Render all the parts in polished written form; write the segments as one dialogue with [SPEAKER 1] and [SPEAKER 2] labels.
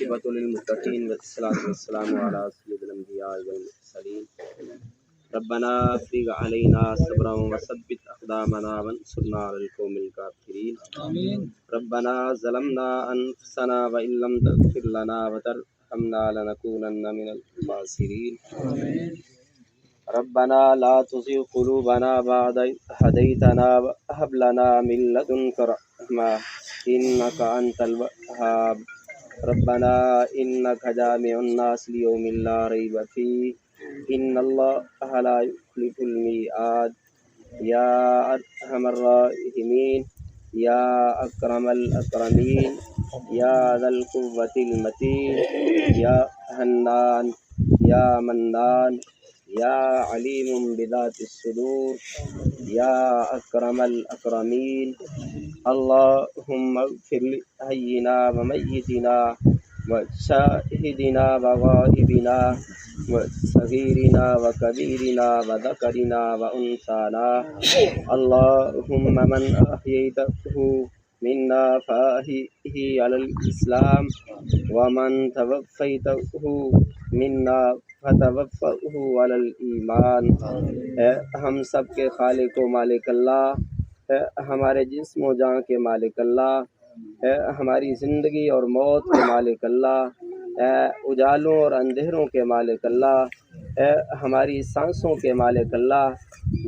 [SPEAKER 1] والعاقبۃ للمتقین والصلاۃ والسلام علی سید الانبیاء والمرسلین ربنا افرغ علینا صبرا وثبت اقدامنا وانصرنا علی القوم الکافرین ربنا ظلمنا انفسنا وان لم تغفر لنا وترحمنا لنکونن من الخاسرین ربنا لا تزغ قلوبنا بعد إذ هديتنا وهب لنا من لدنك رحمة إنك أنت الوهاب ربنا إنك جامع الناس ليوم لا ريب فيه إن الله لا يخلف الميعاد يا أرحم الراحمين يا أكرم الأكرمين يا ذا القوة المتين يا حنان يا منان یا علیم بذات الصدور یا اکرم الاکرمین اللہم اغفر لحینا ومیتنا وشاہدنا وغائبنا وصغیرنا وکبیرنا وذکرنا وانثانا اللہم من احییتہ منا فاحیہ علی الاسلام ومن توفیتہ منا فتوفہ علی الایمان۔ اے ہم سب کے خالق و مالک اللہ، اے ہمارے جسم و جان کے مالک اللہ، اے ہماری زندگی اور موت کے مالک اللہ، اے اجالوں اور اندھیروں کے مالک اللہ، اے ہماری سانسوں کے مالک اللہ،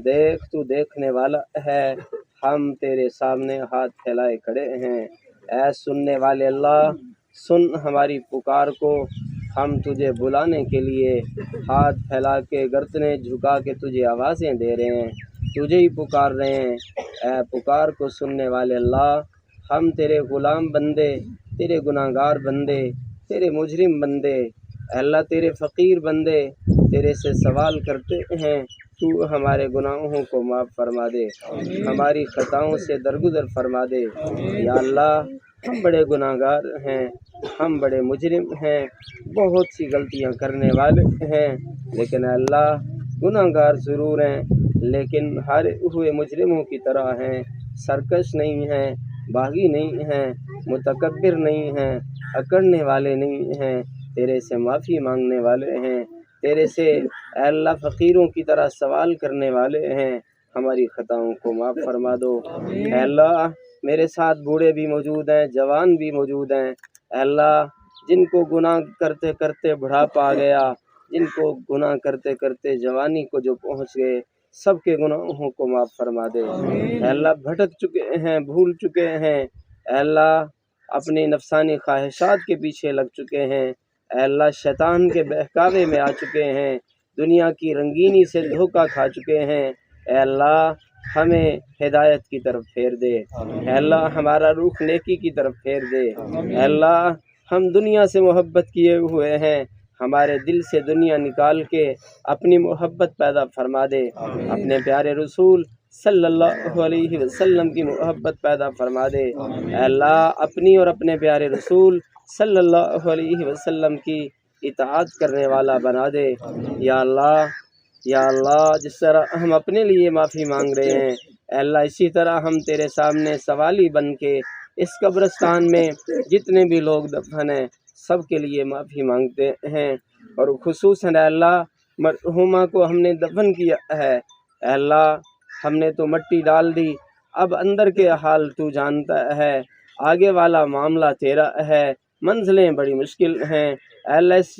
[SPEAKER 1] دیکھ تو دیکھنے والا ہے، ہم تیرے سامنے ہاتھ پھیلائے کھڑے ہیں۔ اے سننے والے اللہ، سن ہماری پکار کو، ہم تجھے بلانے کے لیے ہاتھ پھیلا کے گردنیں جھکا کے تجھے آوازیں دے رہے ہیں، تجھے ہی پکار رہے ہیں۔ اے پکار کو سننے والے اللہ، ہم تیرے غلام بندے، تیرے گناہ گار بندے، تیرے مجرم بندے، اے اللہ تیرے فقیر بندے تیرے سے سوال کرتے ہیں، تو ہمارے گناہوں کو معاف فرما دے، ہماری خطاؤں سے درگزر فرما دے۔ یا اللہ ہم بڑے گناہ گار ہیں، ہم بڑے مجرم ہیں، بہت سی غلطیاں کرنے والے ہیں، لیکن اے اللہ گناہ گار ضرور ہیں لیکن ہارے ہوئے مجرموں کی طرح ہیں، سرکش نہیں ہیں، باغی نہیں ہیں، متکبر نہیں ہیں، اکڑنے والے نہیں ہیں، تیرے سے معافی مانگنے والے ہیں، تیرے سے اے اللہ فقیروں کی طرح سوال کرنے والے ہیں، ہماری خطاؤں کو معاف فرما دو۔ اے اللہ میرے ساتھ بوڑھے بھی موجود ہیں، جوان بھی موجود ہیں، اے اللہ جن کو گناہ کرتے کرتے بڑھاپا آ گیا، جن کو گناہ کرتے کرتے جوانی کو جو پہنچ گئے، سب کے گناہوں کو معاف فرما دے۔ اے اللہ بھٹک چکے ہیں، بھول چکے ہیں، اے اللہ اپنی نفسانی خواہشات کے پیچھے لگ چکے ہیں، اے اللہ شیطان کے بہکاوے میں آ چکے ہیں، دنیا کی رنگینی سے دھوکہ کھا چکے ہیں، اے اللہ ہمیں ہدایت کی طرف پھیر دے، اے اللہ ہمارا رخ نیکی کی طرف پھیر دے۔ اے اللہ ہم دنیا سے محبت کیے ہوئے ہیں، ہمارے دل سے دنیا نکال کے اپنی محبت پیدا فرما دے، اپنے پیارے رسول صلی اللہ علیہ وسلم کی محبت پیدا فرما دے۔ اے اللہ اپنی اور اپنے پیارے رسول صلی اللہ علیہ وسلم کی اطاعت کرنے والا بنا دے۔ یا اللہ جس طرح ہم اپنے لیے معافی مانگ رہے ہیں، اے اللہ اسی طرح ہم تیرے سامنے سوالی بن کے اس قبرستان میں جتنے بھی لوگ دفن ہیں سب کے لیے معافی مانگتے ہیں، اور خصوصاً اے اللہ مرحومہ کو ہم نے دفن کیا ہے، اے اللہ ہم نے تو مٹی ڈال دی، اب اندر کے حال تو جانتا ہے، آگے والا معاملہ تیرا ہے، منزلیں بڑی مشکل ہیں، اے اللہ اس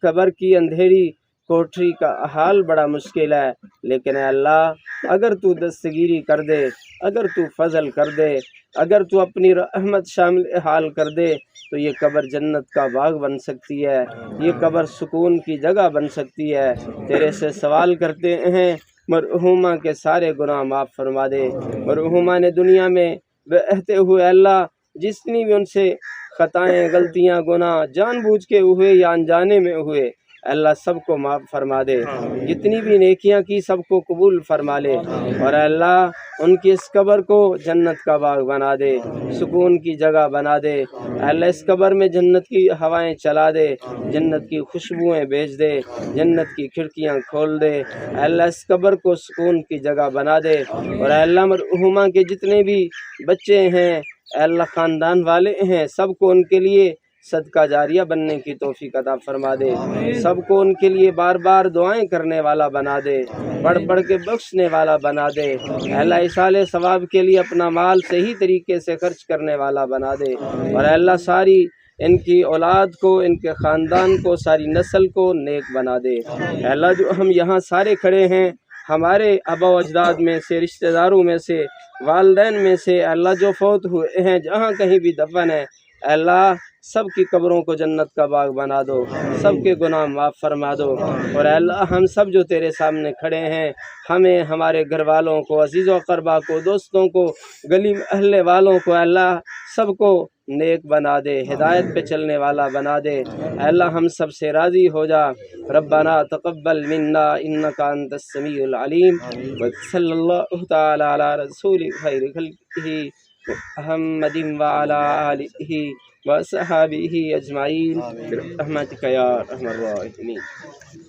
[SPEAKER 1] قبر کی اندھیری کوٹری کا حال بڑا مشکل ہے، لیکن اے اللہ اگر تو دستگیری کر دے، اگر تو فضل کر دے، اگر تو اپنی رحمت شامل حال کر دے تو یہ قبر جنت کا باغ بن سکتی ہے، یہ قبر سکون کی جگہ بن سکتی ہے۔ تیرے سے سوال کرتے ہیں مرحومہ کے سارے گناہ معاف فرما دے۔ مرحومہ نے دنیا میں بہتے ہوئے اللہ جتنی بھی ان سے خطائیں، غلطیاں، گناہ جان بوجھ کے ہوئے یا انجانے میں ہوئے، اللہ سب کو معاف فرما دے، جتنی بھی نیکیاں کی سب کو قبول فرما لے، اور اللہ ان کی اس قبر کو جنت کا باغ بنا دے، سکون کی جگہ بنا دے، اللہ اس قبر میں جنت کی ہوائیں چلا دے، جنت کی خوشبوئیں بھیج دے، جنت کی کھڑکیاں کھول دے، اللہ اس قبر کو سکون کی جگہ بنا دے، اور اللہ مرحومہ کے جتنے بھی بچے ہیں، اللہ خاندان والے ہیں، سب کو ان کے لیے صدقہ جاریہ بننے کی توفیق عطا فرما دے، سب کو ان کے لیے بار بار دعائیں کرنے والا بنا دے، بڑھ بڑھ کے بخشنے والا بنا دے، اے اللہ اصال ثواب کے لیے اپنا مال صحیح طریقے سے خرچ کرنے والا بنا دے، اور اے اللہ ساری ان کی اولاد کو، ان کے خاندان کو، ساری نسل کو نیک بنا دے۔ اے اللہ جو ہم یہاں سارے کھڑے ہیں، ہمارے آبا و اجداد میں سے، رشتہ داروں میں سے، والدین میں سے، اے اللہ جو فوت ہوئے ہیں جہاں کہیں بھی دفن ہیں، اے اللہ سب کی قبروں کو جنت کا باغ بنا دو، سب کے گناہ معاف فرما دو، اور اے اللہ ہم سب جو تیرے سامنے کھڑے ہیں، ہمیں، ہمارے گھر والوں کو، عزیز و اقربا کو، دوستوں کو، گلی محلے والوں کو، اے اللہ سب کو نیک بنا دے، ہدایت پہ چلنے والا بنا دے، اے اللہ ہم سب سے راضی ہو جا۔ ربنا تقبل منا انک انت السمیع العلیم، وصلی اللہ تعالی علی رسول خیر خلقہ محمد وعلی آلہ وصحبہ اجمعین برحمتک یا ارحم الراحمین۔